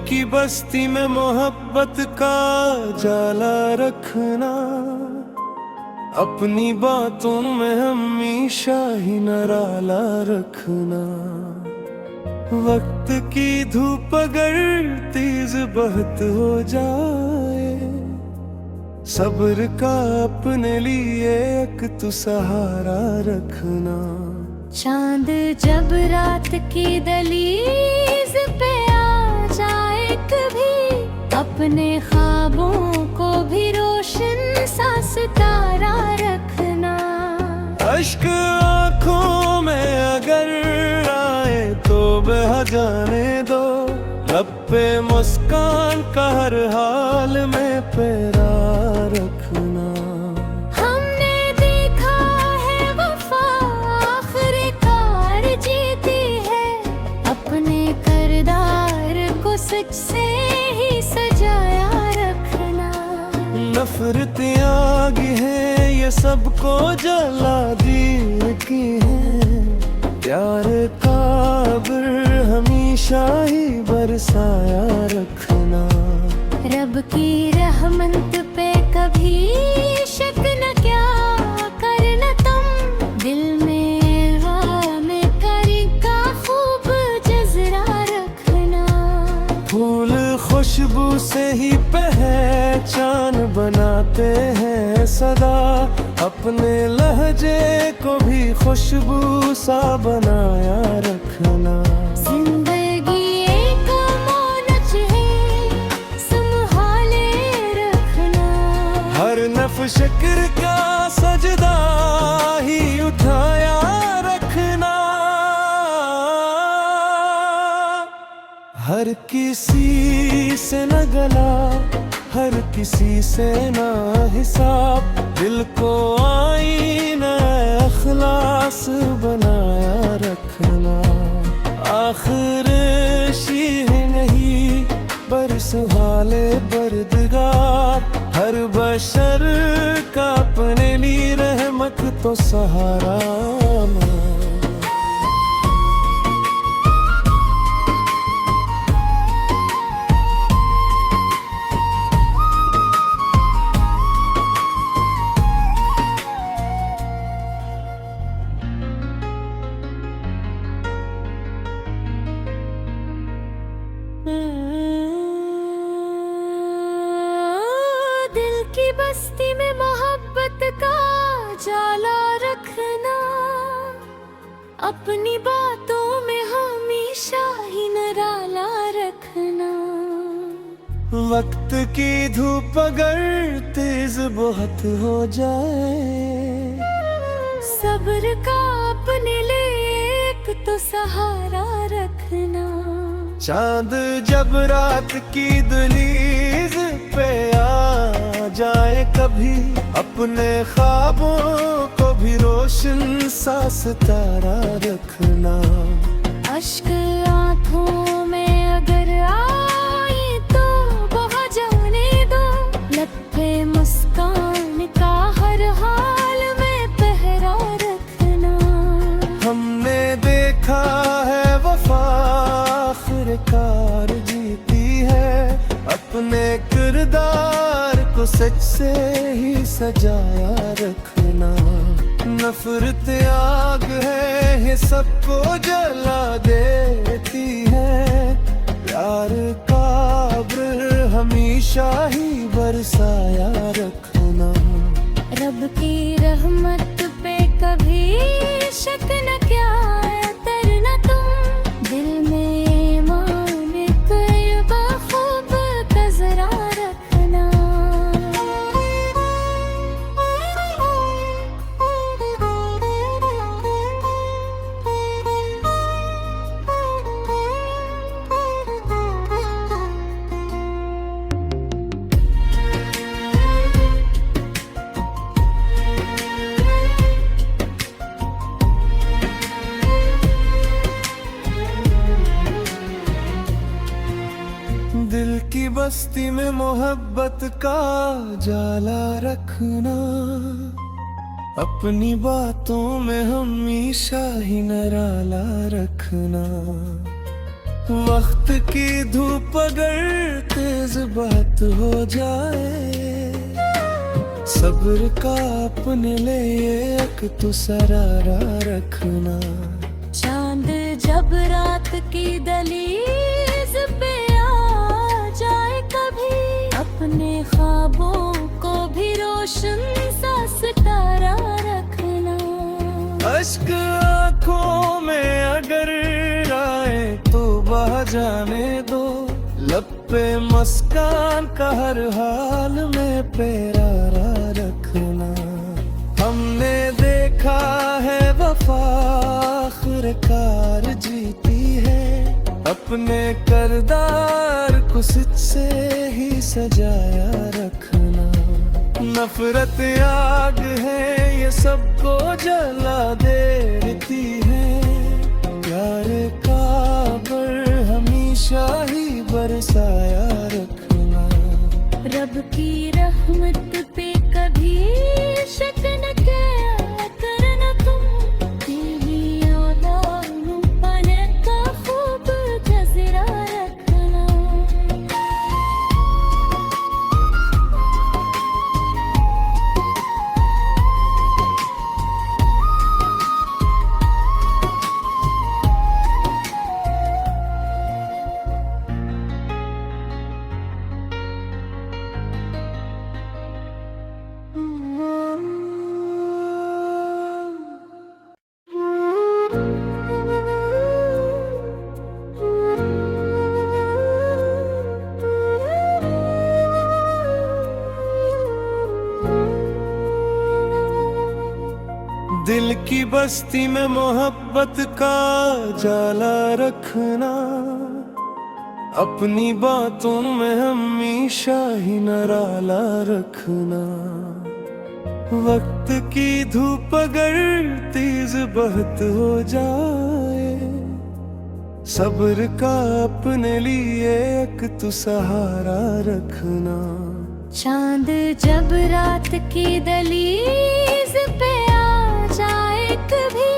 की बस्ती में मोहब्बत का जाला रखना, अपनी बातों में हमेशा ही निराला रखना। वक्त की धूप अगर तेज बहत हो जाए, सब्र का अपने लिए एक तू सहारा रखना। चांद जब रात की दहलीज पे आ जाए कभी, अपने ख्वाबों को भी रोशन सा सितारा रखना। अश्क आँखों में अगर आए तो बह जाने दो, लब पे मुस्कान का हर हाल में प्यारा रखना। हमने देखा है वफा आखिरकार जीती है, अपने किरदार को सच से ही सजाया रखना। नफरत आग है ये सबको जला दी की है, प्यार का अब्र हमेशा ही बरसाया रखना। रब की रहमत पे कभी शक न क्या करना तुम, दिल में गम करी का खूब जज़रा रखना। फूल खुशबू से ही पहचान बनाते हैं सदा, अपने लहजे को भी खुशबू सा बनाया रखना। जिंदगी एक अमानत है, संभाले रखना। हर नफ शिक्र का सजदा ही उठाया रखना। हर किसी से न गला, हर किसी से ना हिसाब, दिल को आईना अखलास बनाया रखना। आखिर शीह नहीं बरस वाले बरदगार, हर बशर का अपने लिए रहमत तो सहारा। दिल की बस्ती में मोहब्बत का जाला रखना, अपनी बातों में हमेशा ही निराला रखना। वक्त की धूप अगर तेज बहुत हो जाए, सब्र का अपने लिए एक तो सहारा रखना। चांद जब रात की दहलीज पे आ जाए कभी, अपने ख्वाबों को भी रोशन सा सितारा रखना। अश्क आँखों में अगर आए तो बहा जाने दो, लब पे मुस्कान का हर हाल में पहरा रखना। हमने देखा है वफा आखिरकार जीती है, अपने किरदार को सच से ही सजाया रखना। नफरत आग है ये सबको जला देती है, प्यार का अब्र हमेशा ही बरसाया रखना। रब की रहमत पे कभी शक न क्या करना तुम, दिल में ईमान कई बखूब का जरा रखना। दिल की बस्ती में मोहब्बत का जाला रखना, अपनी बातों में हमेशा ही निराला रखना। वक्त की धूप अगर बात हो जाए। सब्र का अपने लिए एक तू सरारा रखना। चांद जब रात की दहलीज पे आ जाए कभी, अपने ख्वाबों को भी रोशन सा सितारा रखना। अश्क आँखों में अगर आए तो बह जाने दो, लब पे मुस्कान का हर हाल में प्यारा रखना। हमने देखा है वफा आखिरकार जीती है, अपने करदार को से ही सजाया रखना। नफरत आग है ये सबको जला देती है, प्यार का बर हमेशा ही बरसाया रखना। रब की रहमत पे कभी शक न किया करना तुम, तेरी औलादों पर का खूब नजरा रखना। दिल की बस्ती में मोहब्बत का जाला रखना। अपनी बातों में हमेशा ही निराला रखना। वक्त की धूप अगर तेज बहत हो जाए, सब्र का अपने लिए एक तू सहारा रखना। चांद जब रात की दहलीज पे आ जाए कभी,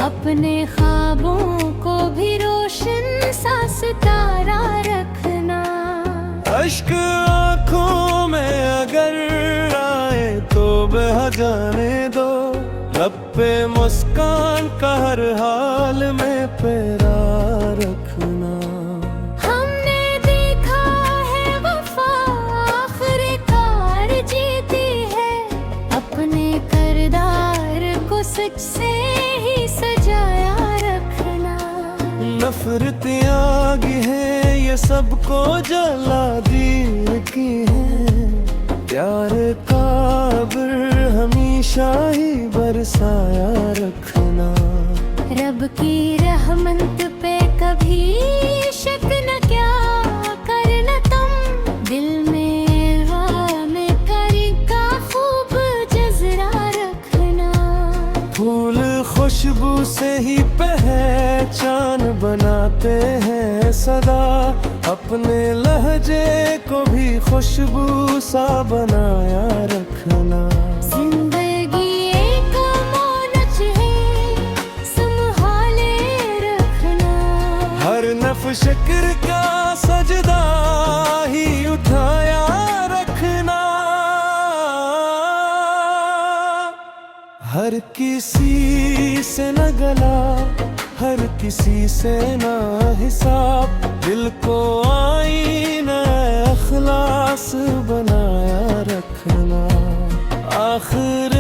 अपने ख्वाबों को भी रोशन सा सितारा रखना। अश्क आँखों में अगर आए तो बह जाने दो, लब पे मुस्कान का हर हाल में प्यार रखना। हमने देखा है वफा आखिरकार जीती है, अपने करदार को सच से ही सजाया रखना। नफरत आग है ये सबको जला देती है, प्यार का बर हमेशा ही बरसाया रखना। रब की रहमत पे कभी शक न क्या करना तुम, दिल में गम करी का खूब जज़रा रखना। फूल खुशबू से ही पहचान बनाते हैं सदा, अपने लहजे को भी खुशबू सा बनाया रखना। जिंदगी एक अमानत है, संभाले रखना। हर नफ शक्र का सजदा ही उठाया रखना। हर किसी से न गला, हर किसी से ना हिसाब, दिल को आईना अखलास बनाया रखना। आखिर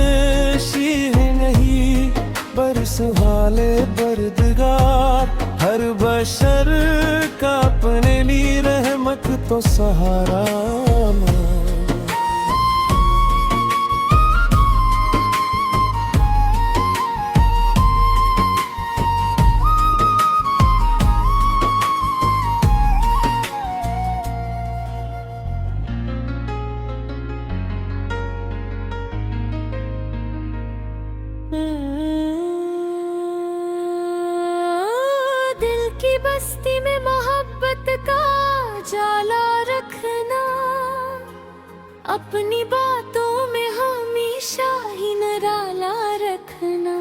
शीह नहीं बरस वाले बरदगार, हर बशर का अपने लिए रहमत तो सहारा। दिल की बस्ती में मोहब्बत का जाला रखना। अपनी बातों में हमेशा ही निराला रखना।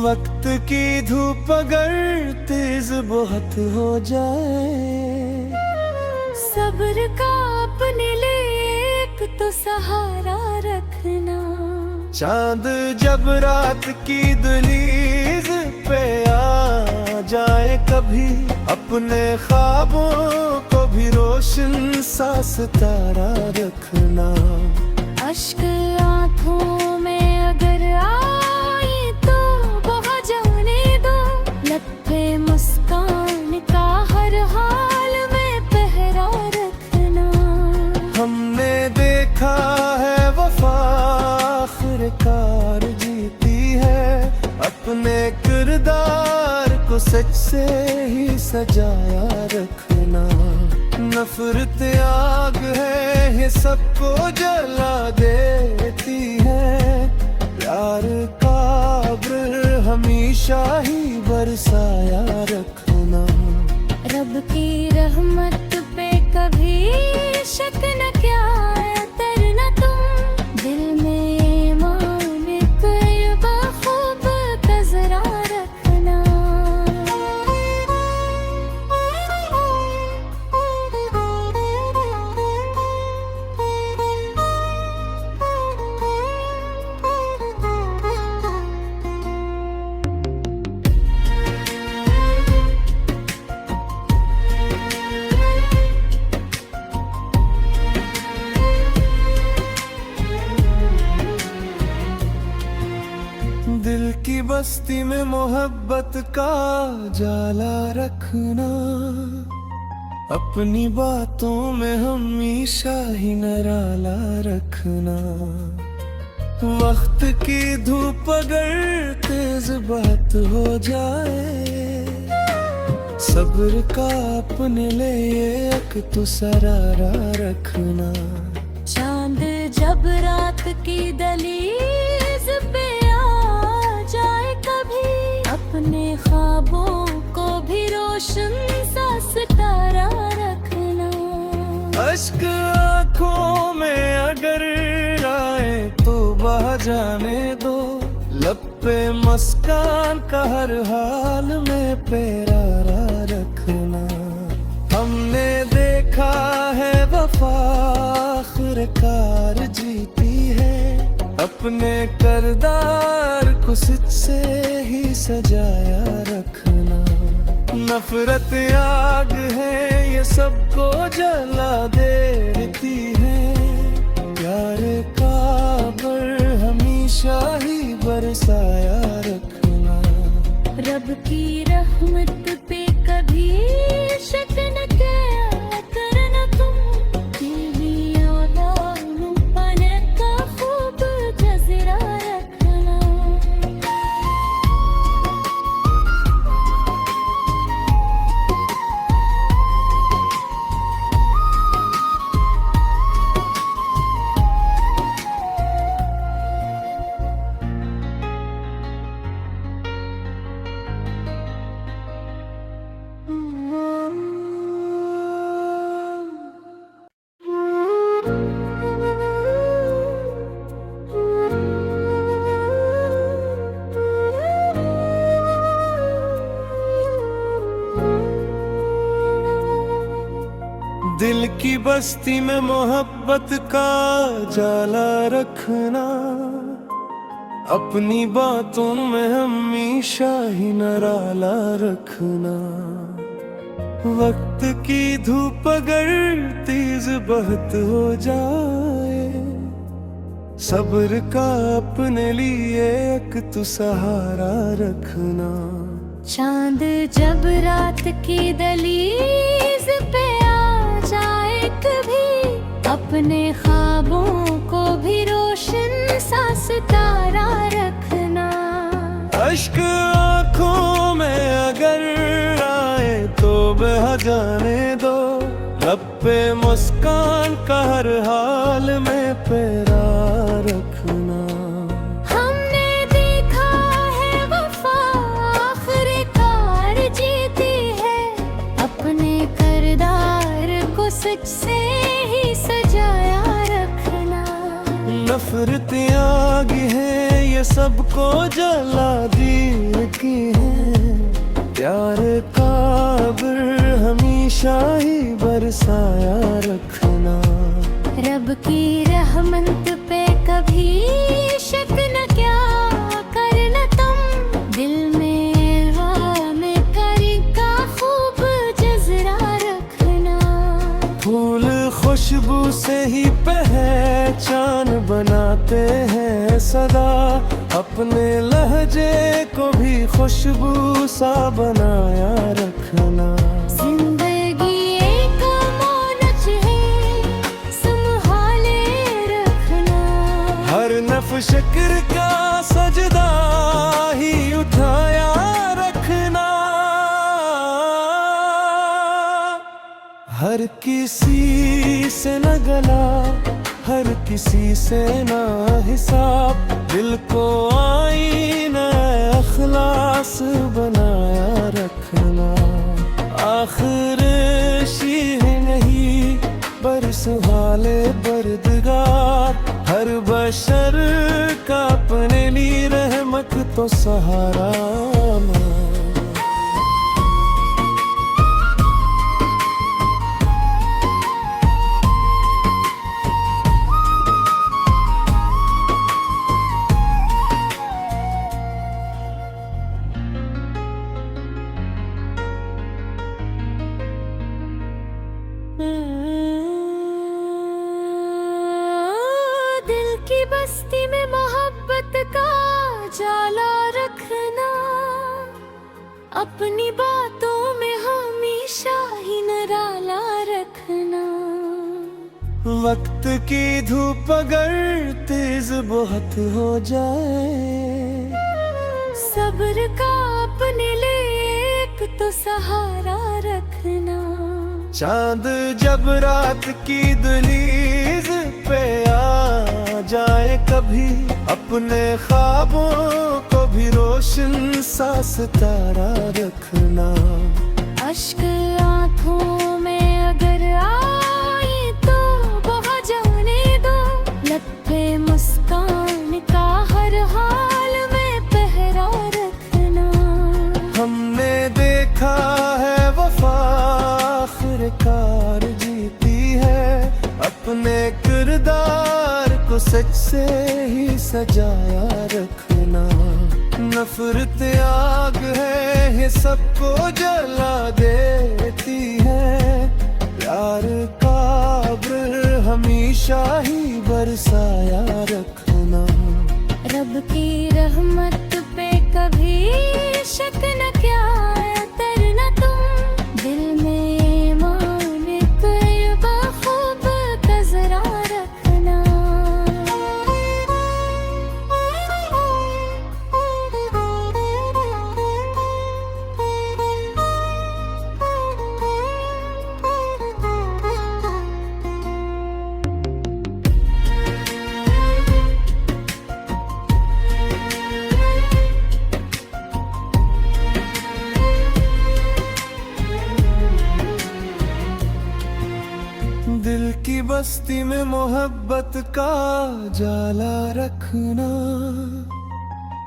वक्त की धूप अगर तेज बहुत हो जाए, सब्र का अपने लिए एक तो सहारा रखना। चांद जब रात की दहलीज पे आ जाए कभी, अपने ख्वाबों को भी रोशन सा सितारा रखना। अश्क आँखों में अगर आए तो बहा जाने दो, लब पे मुस्कान का हर हाल में पहरा रखना। हमने देखा है वफा आखिरकार जीती है, अपने किरदार को सच से ही सजाया रखना। नफरत आग है ये सबको जला देती है, प्यार का अब्र हमेशा ही बरसाया रखना। रब की रहमत पे कभी शक न क्या करना तुम, दिल में ईमान तैयबा खूब का जरा रखना। दिल की बस्ती में मोहब्बत का जाला रखना, अपनी बातों में हमेशा ही निराला रखना। वक्त की धूप अगर तेज बात हो जाए, सब्र का अपने लिए एक तो सरारा रखना। चांद जब रात की दहलीज पे आ जाए कभी, अपने ख्वाबों को भी रोशन सा सितारा रखना। अश्क आँखों में अगर आए तो बहा जाने दो, लब पे मुस्कान का हर हाल में प्यारा रखना। हमने देखा है वफा आखिरकार जीती है, अपने किरदार को सच से ही सजाया रखना। नफरत आग है ये सबको जला देती है, प्यार का अब्र हमेशा ही बरसाया रखना। रब की रहमत पे कभी शक न क्या करना तुम, दिल औलाद पाने का खूब जज़रा रखना। दिल की बस्ती में मोहब्बत का जाला रखना, अपनी बातों में हमेशा ही निराला रखना। वक्त की धूप अगर तेज बहत हो जाए, सब्र का अपने लिए एक तो सहारा रखना। चांद जब रात की दहलीज पे आ जाए कभी, अपने ख्वाबों को भी रोशन सा सितारा रखना। अश्क आँखों में अगर आए तो बहा जाने दो, लब पे मुस्कान का हर हाल में प्यारा रखना। हमने देखा है वफा आखिरकार जीती है, अपने किरदार को सच से ही सजाया रखना। नफरत आग है ये सबको जला देती है, प्यार का अब्र हमेशा ही बरसाया की रहमत पे कभी शक न क्या करना तुम, दिल में वाम करी का खूब जजरा रखना। फूल खुशबू से ही पहचान बनाते हैं सदा, अपने लहजे को भी खुशबू सा बनाया रखना। जिंदगी एक अमानत है, संभाले रखना। हर नफ शिक्र का सजदा ही उठाया रखना। हर किसी से न गला, हर किसी से ना हिसाब, दिल को आईना अखलास बनाया रखना। आखिर शीह नहीं बरस वाले बरदगार, हर बशर का अपने लिए रहमत तो सहारा। दिल की बस्ती में मोहब्बत का जाला रखना, अपनी बातों में हमेशा ही निराला रखना। वक्त की धूप अगर तेज बहुत हो जाए, सब्र का अपने लिए एक तो सहारा रखना। चांद जब रात की दहलीज पे आ जाए कभी, अपने ख्वाबों को भी रोशन सा सितारा रखना। अश्क आंखों में अगर आए तो बहा जाने दो, लब पे मुस्कान का हर हाल में पहरा रखना। हमने देखा है वफा आखिरकार जीती है, अपने किरदार को सच से ही सजाया रखना। नफरत आग है ये सबको जला देती है, प्यार का अब्र हमेशा ही बरसाया रखना। रब की रहमत पे कभी शक न क्या करना तुम, दिल में मान तैयबा खूब कजरा रखना। दिल की बस्ती में मोहब्बत का जाला रखना,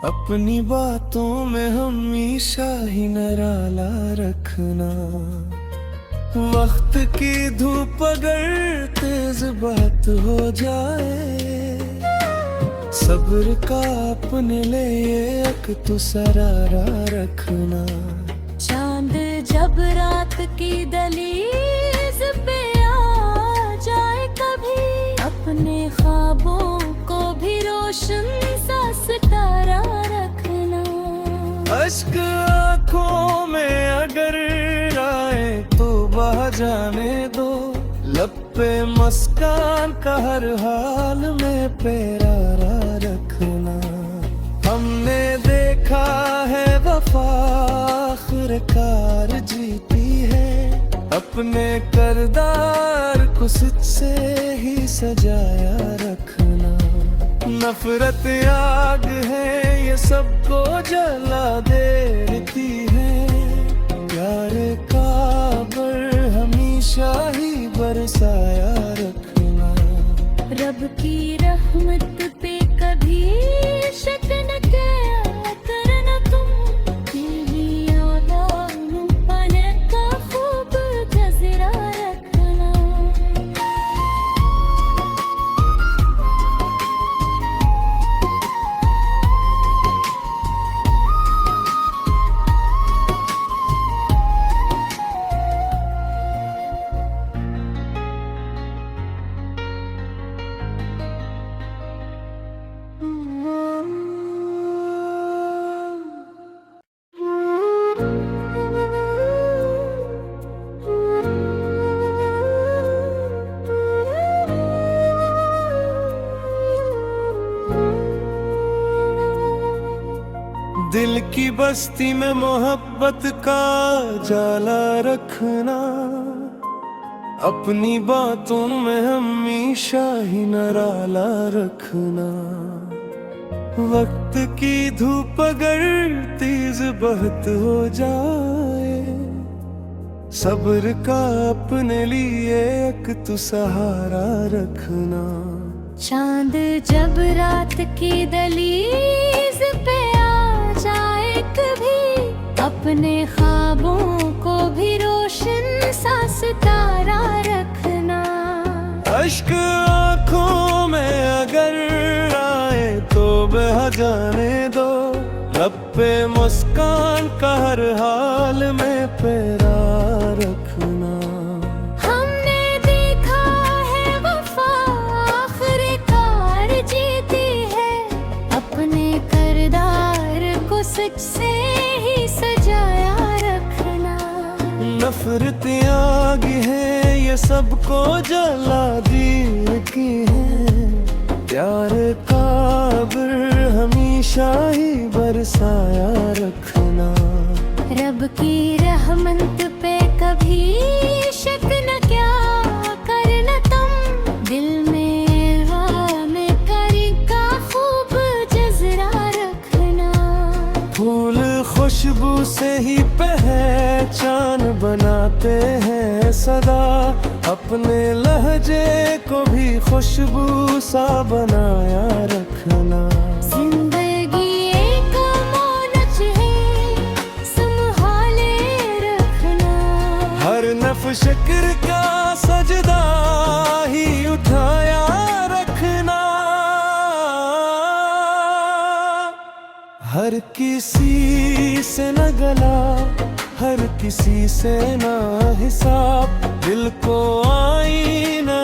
अपनी बातों में हमेशा ही निराला रखना। वक्त की धूप अगर तेज बात हो जाए, सब्र का अपने लिए एक तो सरारा रखना। चांद जब रात की दहलीज पे आ जाए कभी, अपने ख्वाबों को भी रोशन सा सितारा रखना। अश्क आंखों में अगर आए तो बहा जाने दो, लब पे मुस्कान का हर हाल में प्यारा रखना। हमने देखा है वफा आखिरकार जीती है, अपने किरदार को सच से ही सजाया रखना। नफरत आग है ये सबको जला देती है, प्यार का अब्र हमेशा ही बरसाया रखना। रब की रहमत पे कभी शक न क्या करना तुम, तेरी औलाद पाने का खूब जजरा रखना। की बस्ती में मोहब्बत का जाला रखना, अपनी बातों में हमेशा ही निराला रखना। वक्त की धूप अगर तेज बहत हो जाए, सब्र का अपने लिए एक तू सहारा रखना। चांद जब रात की दहलीज पे आ जाए कभी, अपने ख्वाबों को भी रोशन सा सितारा रखना। अश्क आँखों में अगर आए तो बह जाने दो, लब पे मुस्कान का हर हाल में पैरा रखना। हमने देखा है वफा आखिरकार जीती है, अपने किरदार को सच से ही सजाया रखना। नफरत आग है ये सबको जला देती है, प्यार का अब्र हमेशा ही बरसाया रखना। रब की रहमत पे कभी शक न क्या करना तुम, दिल में गम करी का खूब जज़रा रखना। फूल खुशबू से ही पहचान बनाते हैं सदा, अपने लहजे को भी खुशबू सा बनाया रखना। जिंदगी एक अमानत है, संभाले रखना। हर नफ शिक्र का सजदा ही उठाया रखना। हर किसी से न गला, हर किसी से ना हिसाब, दिल को आईना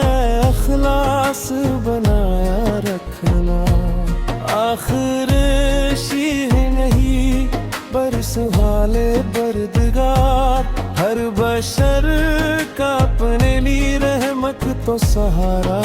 अखलास बनाया रखना। आखिर शीह नहीं बरस वाले बरदगार, हर बशर का अपने लिए रहमत तो सहारा।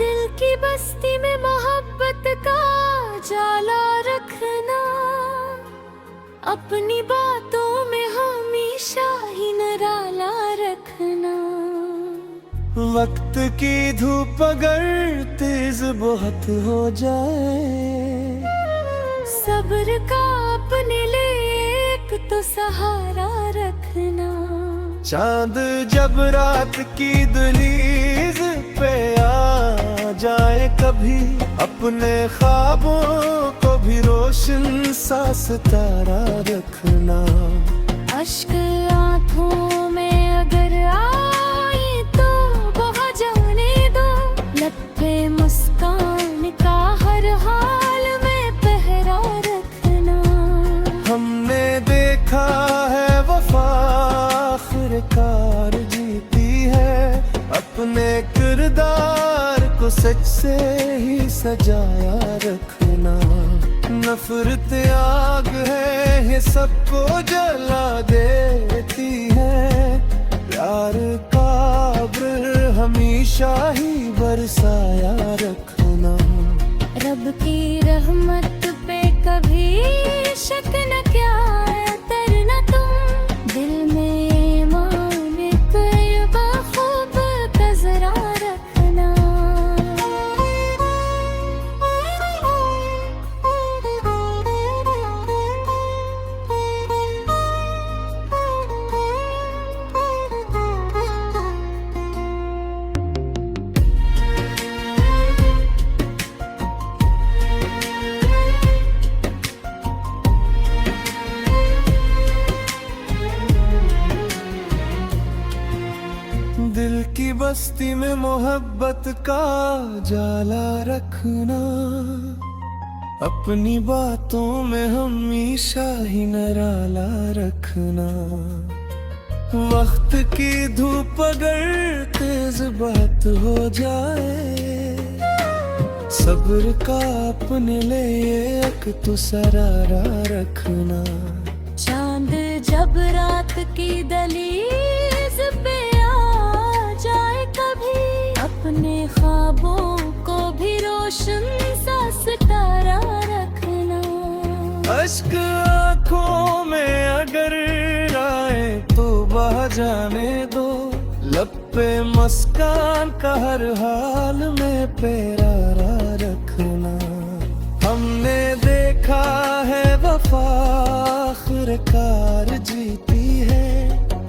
दिल की बस्ती में मोहब्बत का जाला रखना, अपनी बातों में हमेशा ही निराला रखना। वक्त की धूप अगर तेज बहुत हो जाए, सब्र का अपने लिए एक तो सहारा रखना। चांद जब रात की दहलीज पे आ जाए कभी, अपने ख्वाबों को भी रोशन सा सितारा रखना। अश्क आँखों में अगर आए तो बहा जाने दो, लब पे मुस्कान का हर हाल में पहरा रखना। हमने देखा है वफा आखिरकार जीती है, अपने किरदार को सच से ही सजाया रखना। नफरत आग है ये सबको जला देती है, प्यार का अब्र हमेशा ही बरसाया रखना। रब की रहमत पे कभी शक न क्या करना तुम, दिल में मान तैयबा खूब का जरा रखना। दिल की बस्ती में मोहब्बत का जाला रखना, अपनी बातों में हमेशा ही निराला रखना। वक्त की धूप अगर तेज बात हो जाए, सब्र का अपने लिए एक तू सरारा रखना। चांद जब रात की दहलीज पे आ जाए कभी, अपने ख्वाबों को भी रोशन सा सितारा रखना। अश्क आँखों में अगर आए तो बह जाने दो, लब पे मुस्कान का हर हाल में प्यारा रखना। हमने देखा है वफा आखिरकार जीती है,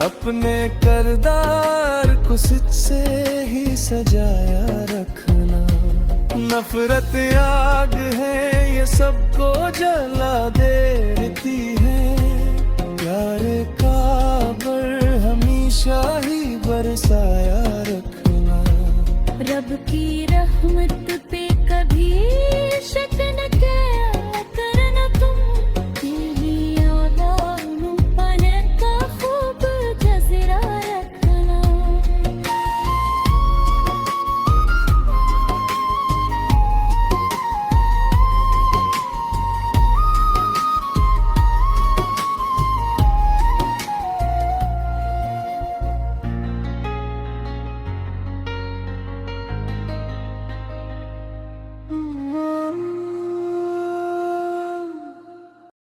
अपने किरदार को से ही सजाया रखना। नफरत आग है ये सबको जला